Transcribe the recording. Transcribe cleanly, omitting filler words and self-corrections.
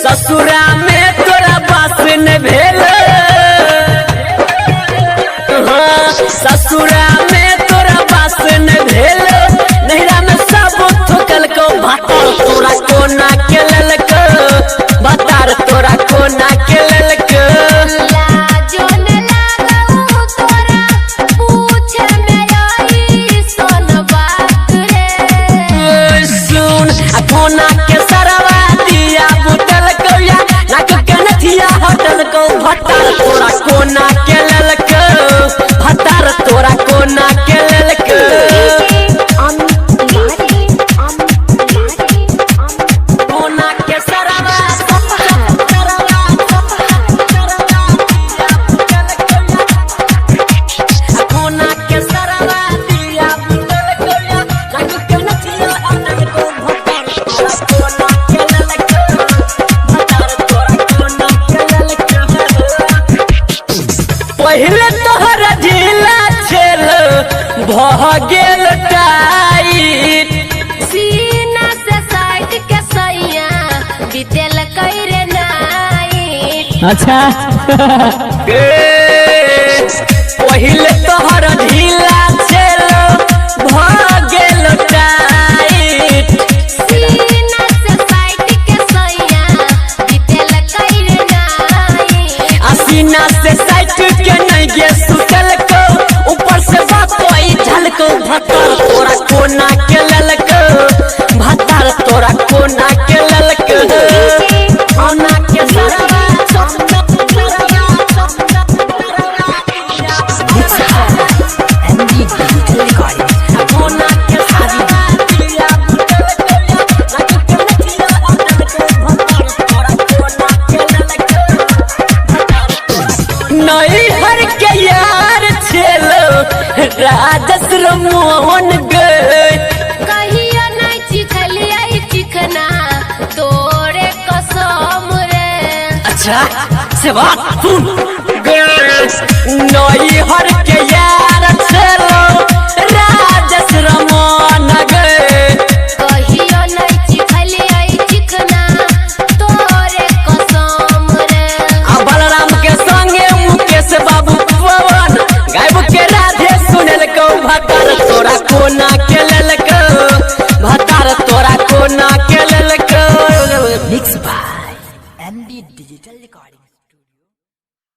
ससुरा में तोरा बास न भेल, ससुरा में तोरा बास न भेल, नैरा में सब ठोकल को भातार तोरा कोना के ललक, भातार तोरा कोना के ललक। लाजो न लागऊ तोरा पूछे मेरी सोन बात रे। सुन कोना के सरवा दिया बुतल कौया नाक के नथिया हटल को भातार तोरा कोना के ललक, भातार तोरा कोना के ललक। कोना के सरवा कोना के सरवा दिया बुतल कौया नाक के नथिया हटल को भातार तोरा कोना के ललक, भातार तोरा कोना के ललक। पहले तोहर ढीला छेल भह गेल टाइट, सीना से साइड के सैया बीतेल कैरे नाइट। अच्छा पहले तोहर ढीला छेल भह गेल टाइट, सीना से साइड के सैया बीतेल कैरे नाइट। सीना से साइट के नहीं गे सुतल को, ऊपर से बाकोई झलको भातार तोरा कोना के ललक, भातार तोरा कोना के ललक। कोना के सरवा कोना के सरवा दिया बुतल कौया नाक के नथिया हटल को भातार तोरा कोना के ललक। नैहर के यार छेल राजस मोहन गए, कहियो नहीं चिखलिया चिकना तोरे कसम रे। अच्छा से बात सुन। नैहर के यार छेल राजस मोहन गए, कहियो नहीं चिखलिया चिकना तोरे कसम रे। बलराम के संगे मुकेश बाबू पवन गायब के राधे सुनल को भातार तोरा कोना के ललक, भातार तोरा कोना के ललक। Mix by MD digital recording.